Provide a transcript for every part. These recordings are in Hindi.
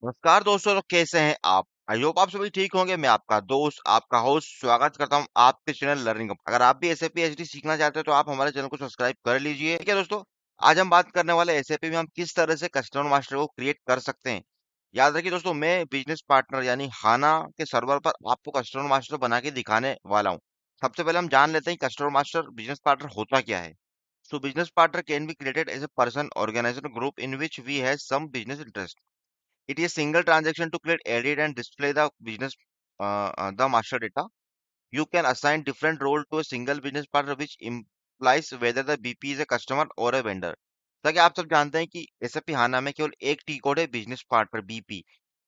नमस्कार दोस्तों, तो कैसे हैं आप? आई होप आप सभी ठीक होंगे। मैं आपका दोस्त, आपका होस्ट स्वागत करता हूं आपके चैनल लर्निंग। अगर आप भी एसएपी एचडी सीखना चाहते हैं तो आप हमारे चैनल को सब्सक्राइब कर लीजिए। ठीक है दोस्तों, आज हम बात करने वाले एसएपी में हम किस तरह से कस्टमर मास्टर को क्रिएट कर सकते हैं। याद रखिए दोस्तों, मैं बिजनेस पार्टनर यानी हाना के सर्वर पर आपको कस्टमर मास्टर बना के दिखाने वाला हूँ। सबसे पहले हम जान लेते हैं कस्टमर मास्टर बिजनेस पार्टनर होता क्या है। So business partner can be created as a person, organization, or group in which we have some business interest. It is single transaction to create, edit, and display the business the master data. You can assign different role to a single business partner, which implies whether the BP is a customer or a vendor. ताकि आप सब जानते हैं कि एसएपी हाना में केवल एक टी कोड है, बिजनेस पार्टनर बीपी।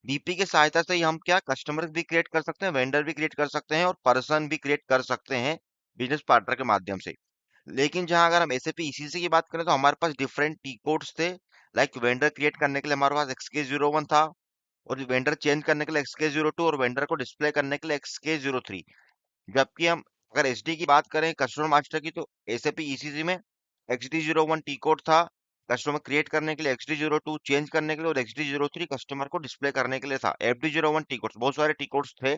बीपी की सहायता से ही हम क्या कस्टमर भी क्रिएट कर सकते हैं, वेंडर भी क्रिएट कर सकते हैं और पर्सन भी क्रिएट कर सकते हैं बिजनेस पार्टनर के माध्यम से। लेकिन जहां अगर हम एसएपी ईसीसी की बात करें तो हमारे पास डिफरेंट टी कोड्स थे। लाइक वेंडर क्रिएट करने के लिए हमारे पास XK01 था, और वेंडर चेंज करने के लिए XK02, और वेंडर को डिस्प्ले करने के लिए XK03। जबकि हम अगर एचडी की बात करें कस्टमर मास्टर की, तो एसएपी ईसीसी में XD01 टी कोड था कस्टमर क्रिएट करने के लिए, XD02 चेंज करने के लिए, और XD03 कस्टमर को डिस्प्ले करने के लिए था। FD01 टी कोड्स, बहुत सारे टी कोड्स थे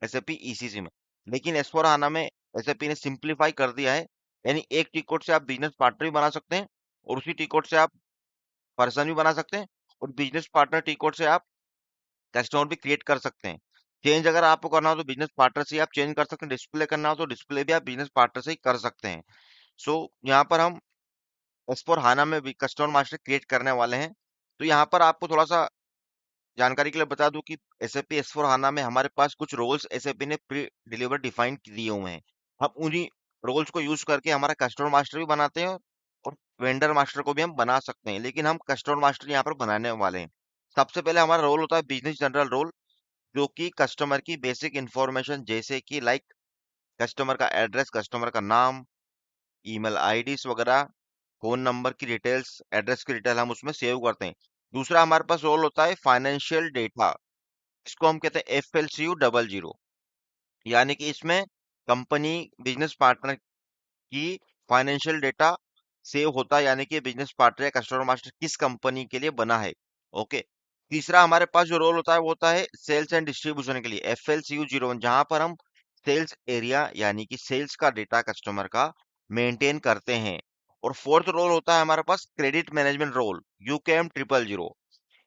एसएपी ईसीसी में। लेकिन एस4 हाना में एसएपी ने सिंप्लीफाई कर दिया है, यानी एक टी कोड से आप बिजनेस पार्टनर भी बना सकते हैं, और उसी टी कोड से आप पर्सन भी बना सकते हैं, और बिजनेस पार्टनर टी कोड से आप कस्टमर भी क्रिएट कर सकते हैं। चेंज अगर आपको करना हो तो बिजनेस पार्टनर से ही आप चेंज कर सकते हैं, डिस्प्ले करना हो तो डिस्प्ले भी आप बिजनेस पार्टनर से ही कर सकते हैं। सो यहाँ पर हम एस4 हाना में भी कस्टमर मास्टर क्रिएट करने वाले हैं। तो यहाँ पर आपको थोड़ा सा जानकारी के लिए बता दूं कि एसएपी एस4 हाना में हमारे पास कुछ रोल्स एसएपी ने प्री डिलीवर डिफाइन दिए हुए हैं। हम उन्हीं रोल्स को यूज करके हमारा कस्टमर मास्टर भी बनाते हैं, और वेंडर मास्टर को भी हम बना सकते हैं। लेकिन हम कस्टमर मास्टर यहाँ पर बनाने वाले हैं। सबसे पहले हमारा रोल होता है बिजनेस जनरल रोल, जो कि कस्टमर की बेसिक इंफॉर्मेशन जैसे कि लाइक कस्टमर का एड्रेस, कस्टमर का नाम, ईमेल आईडीज वगैरह, फोन नंबर की डिटेल्स, एड्रेस की डिटेल हम उसमें सेव करते हैं। दूसरा हमारे पास रोल होता है फाइनेंशियल डेटा। इसको हम कहते हैं FLCU00, यानी कि इसमें कंपनी बिजनेस पार्टनर की फाइनेंशियल डेटा सेव होता है, यानी कि बिजनेस पार्टनर या कस्टमर मास्टर किस कंपनी के लिए बना है। ओके। तीसरा हमारे पास जो रोल होता है वो होता है सेल्स एंड डिस्ट्रीब्यूशन के लिए, FLCU01, जहां पर हम सेल्स एरिया यानी कि सेल्स का डेटा कस्टमर का मेंटेन करते हैं। और फोर्थ रोल होता है हमारे पास क्रेडिट मैनेजमेंट रोल, UKM000।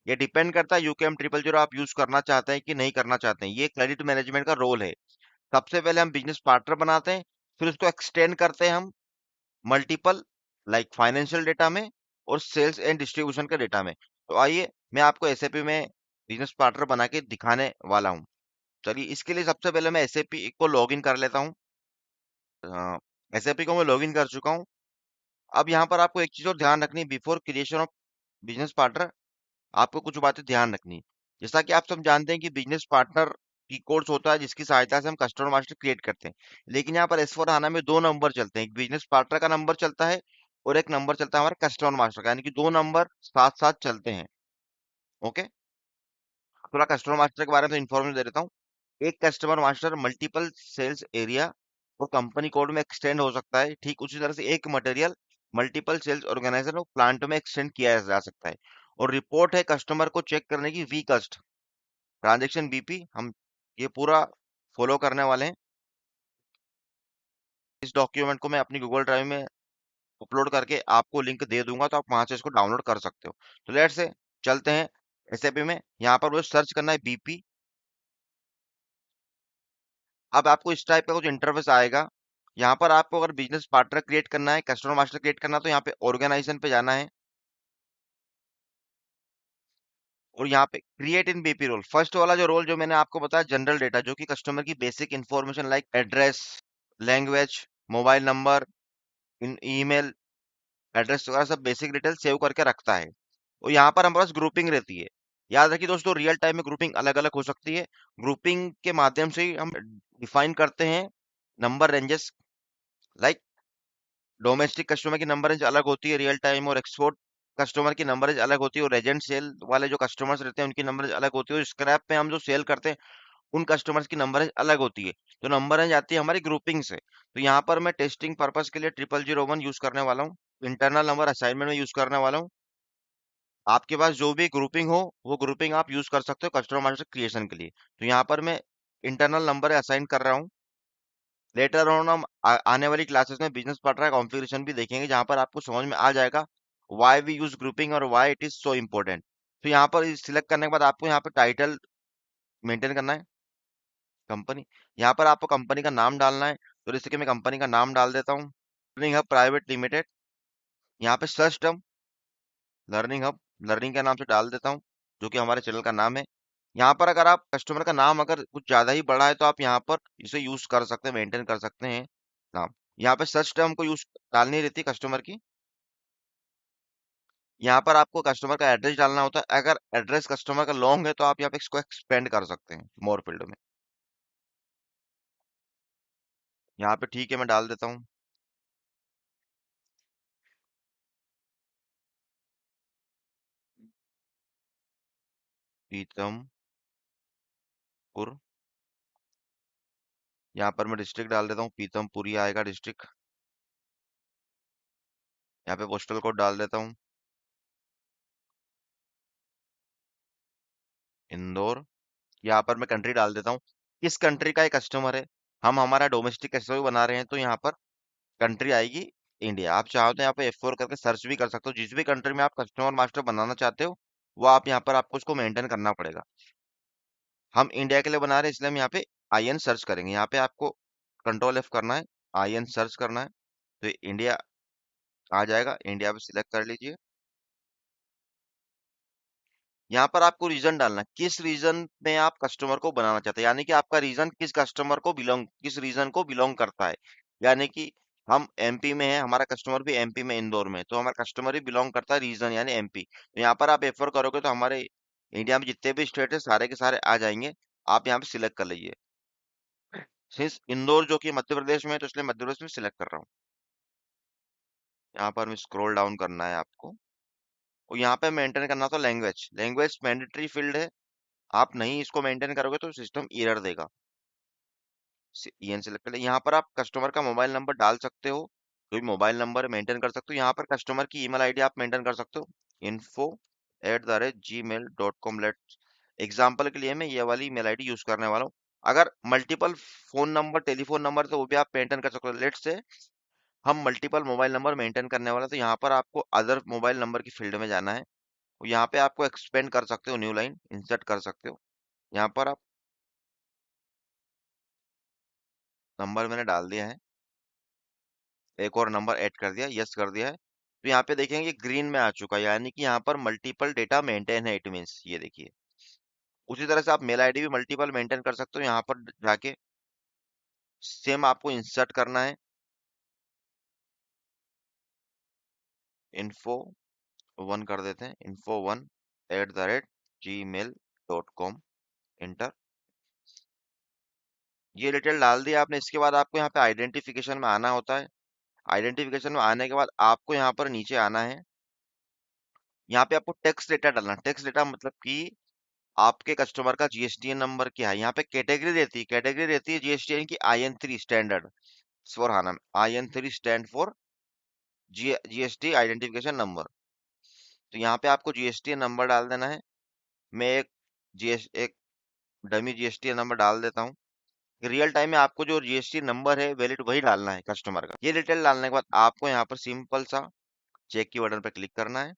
ये डिपेंड करता है UKM000 आप यूज करना चाहते हैं कि नहीं करना चाहते हैं। ये क्रेडिट मैनेजमेंट का रोल है। सबसे पहले हम बिजनेस पार्टनर बनाते हैं, फिर उसको एक्सटेंड करते हैं हम मल्टीपल लाइक फाइनेंशियल डेटा में और सेल्स एंड डिस्ट्रीब्यूशन के डेटा में। तो आइए मैं आपको एसएपी में बिजनेस पार्टनर बना के दिखाने वाला हूँ। चलिए, इसके लिए सबसे पहले मैं एसएपी को लॉगिन कर लेता हूँ। एसएपी को मैं लॉगिन कर चुका हूँ। अब यहाँ पर आपको एक चीज और ध्यान रखनी, before creation of business partner आपको कुछ बातें ध्यान रखनी। जैसा कि आप सब जानते हैं कि बिजनेस पार्टनर की कोर्स होता है जिसकी सहायता से हम कस्टमर मास्टर क्रिएट करते हैं। लेकिन यहाँ पर एस4 हाना में दो नंबर चलते हैं, एक बिजनेस पार्टनर का नंबर चलता है और एक नंबर चलता है हमारा कस्टमर मास्टर का, यानी कि दो नंबर साथ साथ चलते हैं। ओके। थोड़ा कस्टमर मास्टर के बारे में इंफॉर्मेशन दे देता हूँ। एक customer master multiple sales area और कंपनी कोड में एक्सटेंड हो सकता है। ठीक उसी तरह से एक मटेरियल मल्टीपल सेल्स ऑर्गेनाइजेशन और प्लांट में एक्सटेंड किया जा सकता है। और रिपोर्ट है कस्टमर को चेक करने की, वी कस्ट ट्रांजेक्शन बीपी, हम ये पूरा फॉलो करने वाले हैं। इस डॉक्यूमेंट को मैं अपनी गूगल ड्राइव में अपलोड करके आपको लिंक दे दूंगा, तो आप वहां से इसको डाउनलोड कर सकते हो। तो लेट से चलते हैं एसएपी में। यहाँ पर मुझे सर्च करना है बीपी। अब आपको इस टाइप का कुछ इंटरफेस आएगा। यहाँ पर आपको अगर बिजनेस पार्टनर क्रिएट करना है, कस्टमर मास्टर क्रिएट करना है, तो यहाँ पे ऑर्गेनाइजेशन पे जाना है, और यहाँ पे create in BP role. First वाला जो रोल जो मैंने आपको बताया, जनरल डेटा, जो कि कस्टमर की basic information like address, language, mobile number, in email address वगैरह सब बेसिक डिटेल सेव करके रखता है। और यहाँ पर हमारे पास ग्रुपिंग रहती है। याद रखिए दोस्तों, रियल टाइम में ग्रुपिंग अलग अलग हो सकती है। ग्रुपिंग के माध्यम से ही हम डिफाइन करते हैं number ranges. Like domestic customer की नंबर रेंज अलग होती है रियल टाइम, और एक्सपोर्ट कस्टमर की नंबर रेंज अलग होती है, और एजेंट सेल वाले जो कस्टमर्स रहते हैं उनकी नंबर रेंज अलग होती है, और स्क्रैप में हम जो सेल करते हैं उन कस्टमर्स की नंबर रेंज अलग होती है। तो नंबर रेंज आती है हमारी ग्रुपिंग से। तो यहाँ पर मैं टेस्टिंग पर्पज के लिए 0001 यूज करने वाला हूँ। इंटरनल नंबर असाइनमेंट में यूज करने वाला हूँ। आपके पास जो भी ग्रुपिंग हो वो ग्रुपिंग आप यूज कर सकते हो कस्टमर मास्टर क्रिएशन के लिए। तो यहाँ पर मैं इंटरनल नंबर असाइन कर रहा हूँ। लेटर ऑन हम आने वाली क्लासेस में बिजनेस पार्टनर कॉन्फ़िगरेशन भी देखेंगे, जहां पर आपको समझ में आ जाएगा व्हाई वी यूज ग्रुपिंग और why it is so important. तो यहाँ पर सिलेक्ट करने के बाद आपको यहाँ पर टाइटल मेंटेन करना है, कंपनी। यहाँ पर आपको कंपनी का नाम डालना है, तो जैसे कि मैं कंपनी का नाम डाल देता हूँ, लर्निंग हब प्राइवेट लिमिटेड। यहाँ पे search term learning hub, learning के नाम से डाल देता हूँ, जो कि हमारे चैनल का नाम है। यहाँ पर अगर आप कस्टमर का नाम अगर कुछ ज्यादा ही बड़ा है तो आप यहाँ पर इसे यूज कर सकते हैं, मेंटेन कर सकते हैं नाम। यहाँ पे सर्च टर्म को यूज डालनी रहती है कस्टमर की। यहाँ पर आपको कस्टमर का एड्रेस डालना होता है। अगर एड्रेस कस्टमर का लॉन्ग है तो आप यहाँ पे इसको एक्सपेंड कर सकते हैं मोर फील्ड में। यहाँ पे ठीक है मैं डाल देता हूँ, पीतमपुर। यहाँ पर मैं डिस्ट्रिक्ट डाल देता हूँ, पीतमपुरी आएगा डिस्ट्रिक्ट। यहाँ पे पोस्टल कोड डाल देता हूँ, इंदौर। यहाँ पर मैं कंट्री डाल देता हूँ, किस कंट्री का ये कस्टमर है। हम हमारा डोमेस्टिक कस्टमर बना रहे हैं तो यहाँ पर कंट्री आएगी इंडिया। आप चाहो तो यहाँ पे F4 करके सर्च भी कर सकते हो, जिस भी कंट्री में आप कस्टमर मास्टर बनाना चाहते हो वो आप यहाँ पर आपको उसको मेंटेन करना पड़ेगा। हम इंडिया के लिए बना रहे हैं इसलिए हम यहाँ पे IN सर्च करेंगे। यहाँ पे आपको कंट्रोल F करना है, IN सर्च करना है, तो ये इंडिया आ जाएगा। इंडिया पे सिलेक्ट कर लीजिए। यहाँ पर आपको रीजन डालना है, किस रीजन में आप कस्टमर को बनाना चाहते हैं, यानी कि आपका रीजन किस रीजन को बिलोंग करता है। यानी कि हम MP में है, हमारा कस्टमर भी MP में इंदौर में है, तो हमारा कस्टमर ही बिलोंग करता है रीजन यानी MP। तो यहाँ पर आप F4 करोगे तो हमारे इंडिया में जितने भी स्टेट है सारे के सारे आ जाएंगे। आप यहाँ पे सिलेक्ट कर लीजिए। सिंस इंदौर जो कि मध्य प्रदेश में है तो इसलिए मध्य प्रदेश में सिलेक्ट कर रहा हूँ। यहाँ पर स्क्रॉल डाउन करना है आपको, और यहाँ पे मेंटेन करना था लैंग्वेज। लैंग्वेज मैंडेटरी फील्ड है, आप नहीं इसको मेंटेन करोगे तो सिस्टम एरर देगा। EN सेलेक्ट कर ले। यहाँ पर आप कस्टमर का मोबाइल नंबर डाल सकते हो, कोई मोबाइल नंबर मेंटेन कर सकते हो। यहाँ पर कस्टमर की ईमेल आईडी आप मेंटेन कर सकते हो, info@gmail.com। लेट एग्जाम्पल के लिए मैं ये वाली ईमेल आईडी यूज करने वाला हूँ। अगर multiple phone number telephone number तो वो भी आप मेंटेन कर सकते हो। लेट से हम मल्टीपल मोबाइल नंबर मेंटेन करने वाला, तो यहाँ पर आपको अदर मोबाइल नंबर की फील्ड में जाना है। यहाँ पे आपको एक्सपेंड कर सकते हो, न्यू लाइन इंसर्ट कर सकते हो। यहाँ पर आप नंबर मैंने डाल दिया है, एक और नंबर ऐड कर दिया, यस कर दिया है। तो यहाँ पे देखेंगे ग्रीन में आ चुका है, यानी कि यहाँ पर मल्टीपल डेटा मेंटेन है, इट मीन्स ये देखिए। उसी तरह से आप मेल आईडी भी मल्टीपल मेंटेन कर सकते हो। यहाँ पर जाके सेम आपको इंसर्ट करना है, इन्फो वन कर देते हैं, info1@gmail.com। इंटर, ये डिटेल डाल दिया आपने। इसके बाद आपको यहाँ पे आइडेंटिफिकेशन में आना होता है। आइडेंटिफिकेशन में आने के बाद आपको यहाँ पर नीचे आना है। यहाँ पे आपको टैक्स डेटा डालना। टैक्स डेटा मतलब कि आपके कस्टमर का GSTN नंबर क्या है। यहाँ पे कैटेगरी रहती है GSTN की IN3 standard for HANA. IN3 stand for GST identification number. तो यहाँ पे आपको GSTN नंबर डाल देना है। मैं एक डमी GSTN नंबर डाल देता हूँ। रियल टाइम में आपको जो GST नंबर है वैलिड वही डालना है कस्टमर का। ये डिटेल डालने के बाद आपको यहाँ पर सिंपल सा चेक की बटन पर क्लिक करना है।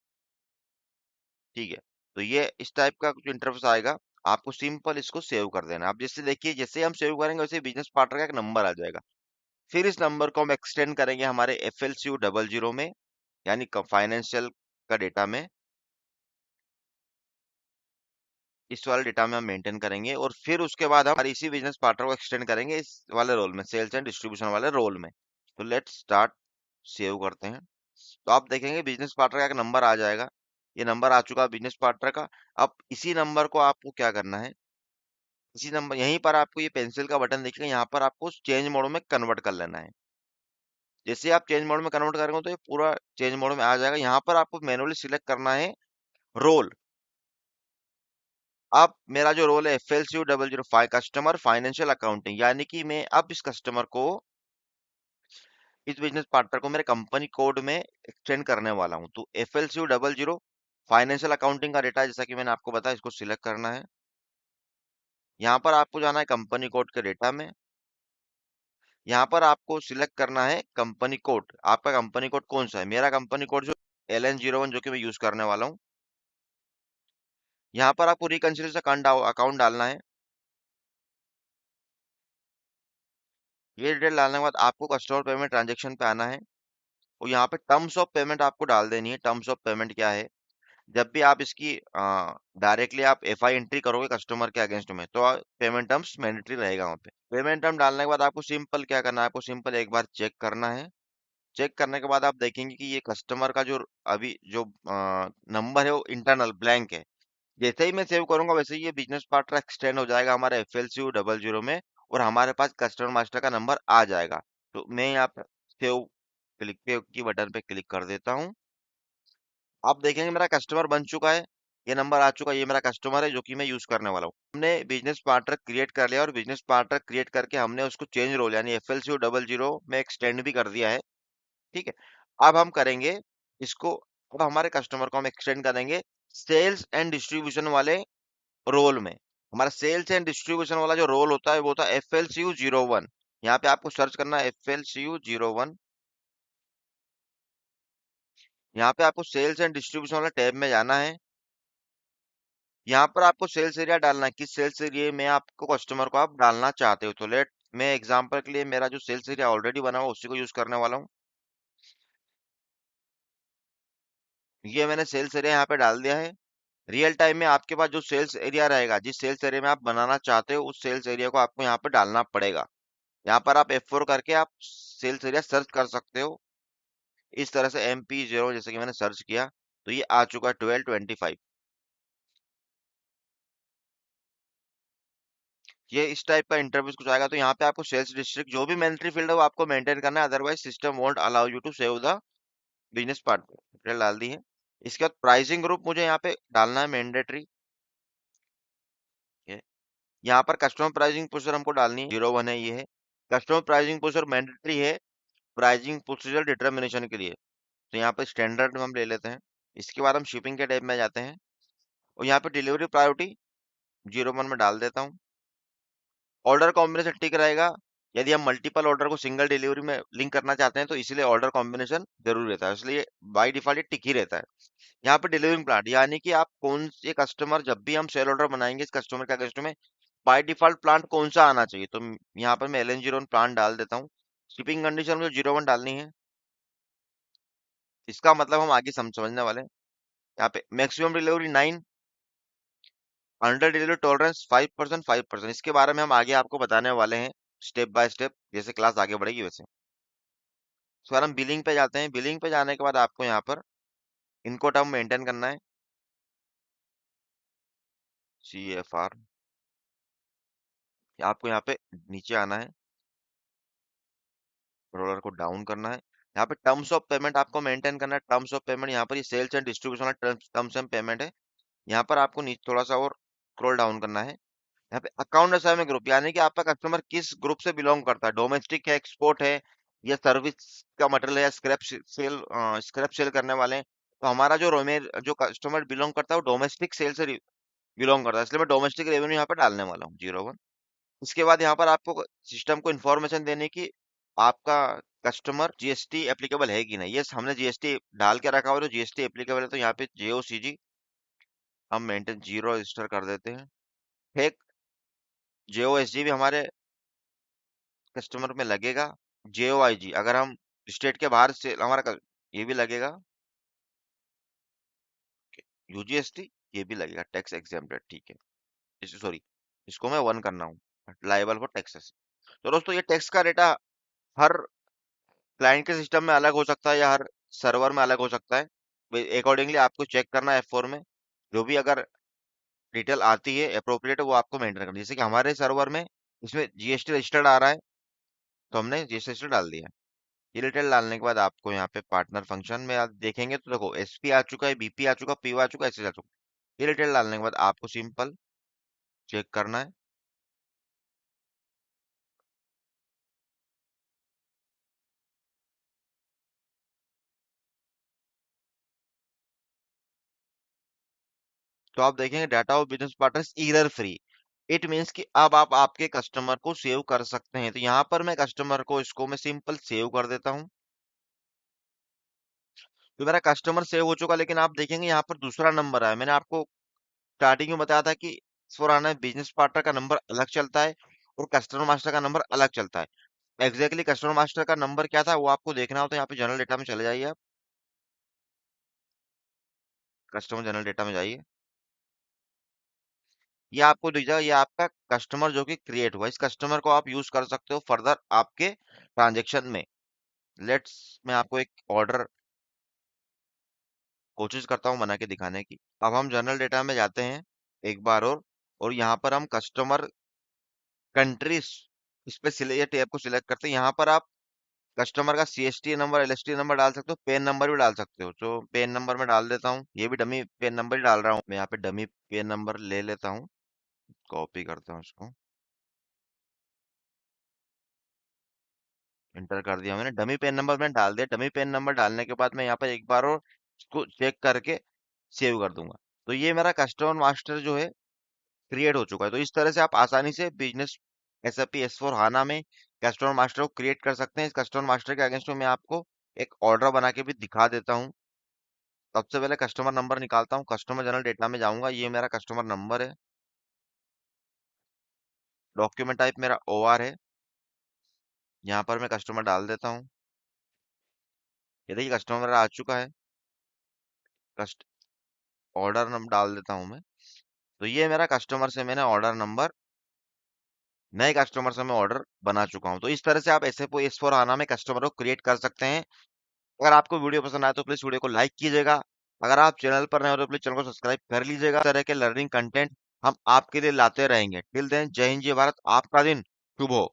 ठीक है, तो ये इस टाइप का कुछ इंटरफेस आएगा। आपको सिंपल इसको सेव कर देना। आप जैसे देखिए, जैसे हम सेव करेंगे वैसे बिजनेस पार्टनर का एक नंबर आ जाएगा। फिर इस नंबर को हम एक्सटेंड करेंगे हमारे FLCU00 में, यानी फाइनेंशियल का डेटा में। इस वाले डेटा में हम मेंटेन करेंगे, और फिर उसके बाद हम हमारे इसी बिजनेस पार्टनर को एक्सटेंड करेंगे इस वाले रोल में, सेल्स एंड डिस्ट्रीब्यूशन वाले रोल में। तो लेट्स स्टार्ट, सेव करते हैं। तो आप देखेंगे बिजनेस पार्टनर का एक नंबर आ जाएगा। ये नंबर आ चुका है बिजनेस पार्टनर का। अब इसी नंबर को आपको क्या करना है, इसी नंबर यहीं पर आपको ये पेंसिल का बटन दिखेगा, यहाँ पर आपको चेंज मोड में कन्वर्ट कर लेना है। जैसे आप चेंज मोड में कन्वर्ट करेंगे तो ये पूरा चेंज मोड में आ जाएगा। यहाँ पर आपको मैनुअली सिलेक्ट करना है रोल। अब मेरा जो रोल है FLCU005 कस्टमर फाइनेंशियल अकाउंटिंग, यानी कि मैं अब इस कस्टमर को, इस बिजनेस पार्टनर को मेरे कंपनी कोड में एक्सटेंड करने वाला हूँ। तो FLCU00 फाइनेंशियल अकाउंटिंग का डेटा जैसा कि मैंने आपको बताया, इसको सिलेक्ट करना है। यहाँ पर आपको जाना है कंपनी कोड के डेटा में। यहाँ पर आपको सिलेक्ट करना है कंपनी कोड। आपका कंपनी कोड कौन सा है? मेरा कंपनी कोड जो LN01 जो कि मैं यूज करने वाला हूँ। यहाँ पर आपको रिकंसिलियेशन अकाउंट डालना है। ये डिटेल डालने के बाद आपको कस्टमर पेमेंट ट्रांजेक्शन पे आना है और यहाँ पे टर्म्स ऑफ पेमेंट आपको डाल देनी है। टर्म्स ऑफ पेमेंट क्या है? जब भी आप इसकी डायरेक्टली आप FI एंट्री करोगे कस्टमर के अगेंस्ट में, तो पेमेंट टर्म्स मैंडेटरी रहेगा वहाँ पे। पेमेंट टर्म डालने के बाद आपको सिंपल क्या करना है? आपको सिंपल एक बार चेक करना है। चेक करने के बाद आप देखेंगे कि ये कस्टमर का जो अभी जो नंबर है वो इंटरनल ब्लैंक है। जैसे ही मैं सेव करूंगा वैसे ही ये बिजनेस पार्टनर एक्सटेंड हो जाएगा हमारे FLCU00 में और हमारे पास कस्टमर मास्टर का नंबर आ जाएगा। तो मैं यहाँ पे सेव क्लिक पे की बटन पे क्लिक कर देता हूँ। आप देखेंगे मेरा कस्टमर बन चुका है। ये नंबर आ चुका है, ये मेरा कस्टमर है जो कि मैं यूज करने वाला हूँ। हमने बिजनेस पार्टनर क्रिएट कर लिया और बिजनेस पार्टनर क्रिएट करके हमने उसको चेंज रोल यानी FLCU00 में एक्सटेंड भी कर दिया है। ठीक है। अब हम करेंगे इसको। अब हमारे कस्टमर को हम एक्सटेंड करेंगे सेल्स एंड डिस्ट्रीब्यूशन वाले रोल में। हमारा सेल्स एंड डिस्ट्रीब्यूशन वाला जो रोल होता है वो होता है FLCU01। यहाँ पे आपको सर्च करना है FLCU01। यहाँ पे आपको सेल्स एंड डिस्ट्रीब्यूशन वाला टैब में जाना है। यहाँ पर आपको सेल्स एरिया डालना है, किस सेल्स एरिया में आपको कस्टमर को आप डालना चाहते हो। तो लेट मैं एग्जांपल के लिए मेरा जो सेल्स एरिया ऑलरेडी बना हुआ उसी को यूज करने वाला हूँ। ये मैंने सेल्स एरिया यहाँ पे डाल दिया है। रियल टाइम में आपके पास जो सेल्स एरिया रहेगा, जिस सेल्स एरिया में आप बनाना चाहते हो उस सेल्स एरिया को आपको यहाँ पे डालना पड़ेगा। यहाँ पर आप F4 करके आप सेल्स एरिया सर्च कर सकते हो। इस तरह से MP0 जैसे कि मैंने सर्च किया तो ये आ चुका है 1225। ये इस टाइप का इंटरव्यूज कुछ आएगा। तो यहाँ पे आपको सेल्स डिस्ट्रिक्ट जो भी मैंडेटरी फील्ड है वो आपको मेंटेन करना है, otherwise system won't allow you to save the business partner. Detail डाल दी है। इसके बाद प्राइसिंग ग्रुप मुझे यहाँ पे डालना है मैंडेटरी। यहाँ पर कस्टमर प्राइसिंग प्रोसीजर हमको डालनी है, 01 है ये है। कस्टमर प्राइसिंग प्रोसीजर मैंडेटरी है प्राइसिंग प्रोसीजर डिटर्मिनेशन के लिए। तो यहाँ पे स्टैंडर्ड में हम ले लेते हैं। इसके बाद हम शिपिंग के टाइप में जाते हैं और यहाँ पे डिलीवरी प्रायोरिटी 01 में डाल देता हूँ। ऑर्डर कॉम्बिनेशन टिक रहेगा। यदि हम मल्टीपल ऑर्डर को सिंगल डिलीवरी में लिंक करना चाहते हैं तो इसीलिए ऑर्डर कॉम्बिनेशन जरूरी रहता है, इसलिए बाय डिफॉल्ट ये टिक ही रहता है। यहाँ पे डिलीवरिंग प्लान यानी कि आप कौन से कस्टमर, जब भी हम सेल ऑर्डर बनाएंगे इस कस्टमर का कस्टमर बाय डिफॉल्ट प्लांट कौन सा आना चाहिए। तो यहाँ पर मैं LN01 प्लांट डाल देता हूँ। शिपिंग कंडीशन मुझे 01 डालनी है। इसका मतलब हम आगे समझने वाले हैं। यहाँ पे maximum delivery 9, under delivery tolerance 5%, 5%। इसके बारे में हम आगे आपको बताने वाले हैं स्टेप बाय स्टेप, जैसे क्लास आगे बढ़ेगी वैसे। इस बार हम बिलिंग पे जाते हैं। बिलिंग पे जाने के बाद आपको यहाँ पर इनको टर्म मेंटेन करना है। CFR आपको यहाँ पे नीचे आना है, रोलर को डाउन करना है। यहाँ पे टर्म्स ऑफ पेमेंट आपको मेंटेन करना है। टर्म्स ऑफ पेमेंट यहाँ पर ये सेल्स एंड डिस्ट्रीब्यूशन वाला टर्म्स एंड पेमेंट है। यहाँ पर आपको नीचे थोड़ा सा और स्क्रॉल डाउन करना है। यहाँ पे अकाउंट असाइनमेंट ग्रुप यानी कि आपका कस्टमर किस ग्रुप से बिलोंग करता है, डोमेस्टिक है, एक्सपोर्ट है या सर्विस का मटेरियल है या स्क्रैप सेल करने वाले हैं। तो हमारा जो जो कस्टमर बिलोंग करता है वो डोमेस्टिक सेल से बिलोंग करता है, इसलिए मैं डोमेस्टिक रेवेन्यू यहाँ पे डालने वाला हूँ 01। इसके बाद यहाँ पर आपको सिस्टम को इन्फॉर्मेशन देने की आपका कस्टमर GST एप्लीकेबल है कि नहीं। यस, हमने GST डाल के रखा हुआ है तो GST एप्लीकेबल है, तो यहाँ पे JOCG हम मेंटेन 0 रजिस्टर कर देते हैं। फेक JOSG भी हमारे कस्टमर में लगेगा। JOIG अगर हम स्टेट के बाहर से ये भी लगेगा। UGST ये भी लगेगा, टैक्स एग्जेम्प्टेड। ठीक है, इस सॉरी इसको मैं 1 करना हूँ, लाइबल फॉर टैक्सेस। तो दोस्तों ये टैक्स का डेटा हर क्लाइंट के सिस्टम में अलग हो सकता है या हर सर्वर में अलग हो सकता है। अकॉर्डिंगली आपको चेक करना है F4 में जो भी अगर डिटेल आती है अप्रोप्रिएट वो आपको मेंटेन करना है। जैसे कि हमारे सर्वर में इसमें GST रजिस्टर्ड आ रहा है तो हमने GST रजिस्टर डाल दिया। ये डिटेल डालने के बाद आपको यहाँ पे पार्टनर फंक्शन में आप देखेंगे तो देखो SP आ चुका है, BP आ चुका, PO आ चुका, ऐसे आ चुका। ये डिटेल डालने के बाद आपको सिंपल चेक करना है। तो आप देखेंगे data of business partners error free. It means कि अब आप आपके कस्टमर को सेव कर सकते हैं। तो यहाँ पर मैं कस्टमर को इसको मैं सिंपल सेव कर देता हूँ। तो मेरा कस्टमर सेव हो चुका, लेकिन आप देखेंगे यहाँ पर दूसरा नंबर आया। मैंने आपको स्टार्टिंग में बताया था कि फॉर बिजनेस पार्टनर का नंबर अलग चलता है और कस्टमर मास्टर का नंबर अलग चलता है। एग्जैक्टली कस्टमर मास्टर का नंबर क्या था वो आपको देखना होता है। यहाँ पे जनरल डेटा में चले जाइए आप, कस्टमर जनरल डेटा में जाइए। ये आपको दिख जाएगा, ये आपका कस्टमर जो कि क्रिएट हुआ। इस कस्टमर को आप यूज कर सकते हो फर्दर आपके ट्रांजेक्शन में। लेट्स मैं आपको एक ऑर्डर कोशिश करता हूँ बना के दिखाने की। अब हम जनरल डेटा में जाते हैं एक बार और यहाँ पर हम कस्टमर कंट्रीज इस पे ये टैब को सिलेक्ट करते हैं। यहाँ पर आप कस्टमर का सीएसटी नंबर एलएसटी नंबर डाल सकते हो, पेन नंबर भी डाल सकते हो। तो पेन नंबर में डाल देता हूँ, ये भी डमी पेन नंबर ही डाल रहा हूँ मैं। यहाँ पे डमी पेन नंबर ले लेता हूँ, कॉपी करता हूँ इसको, इंटर कर दिया मैंने। डमी पेन नंबर मैंने डाल दिया। डमी पेन नंबर डालने के बाद मैं यहाँ पर एक बार और इसको चेक करके सेव कर दूंगा। तो ये मेरा कस्टमर मास्टर जो है क्रिएट हो चुका है। तो इस तरह से आप आसानी से बिजनेस एसएपी एस4 हाना में कस्टमर मास्टर को क्रिएट कर सकते हैं। इस कस्टमर मास्टर के अगेंस्ट में मैं आपको एक ऑर्डर बना के भी दिखा देता हूँ। सबसे पहले कस्टमर नंबर निकालता हूँ, कस्टमर जनरल डेटा में जाऊंगा, ये मेरा कस्टमर नंबर है। डॉक्यूमेंट टाइप मेरा ओआर है, यहाँ पर मैं कस्टमर डाल देता हूँ। ये देखिए कस्टमर मेरा आ चुका है। कस्ट ऑर्डर नंबर डाल देता हूँ मैं। तो ये मेरा कस्टमर से मैंने ऑर्डर नंबर, नए कस्टमर से मैं ऑर्डर बना चुका हूँ। तो इस तरह से आप एसएपी एस4 हाना में कस्टमर को क्रिएट कर सकते हैं। अगर आपको वीडियो पसंद आए तो प्लीज वीडियो को लाइक कीजिएगा। अगर आप चैनल पर नए हो तो प्लीज चैनल को सब्सक्राइब कर लीजिएगा। इस तरह के लर्निंग कंटेंट हम आपके लिए लाते रहेंगे। टिल देन, जय हिंद, जय भारत। आपका दिन शुभ हो।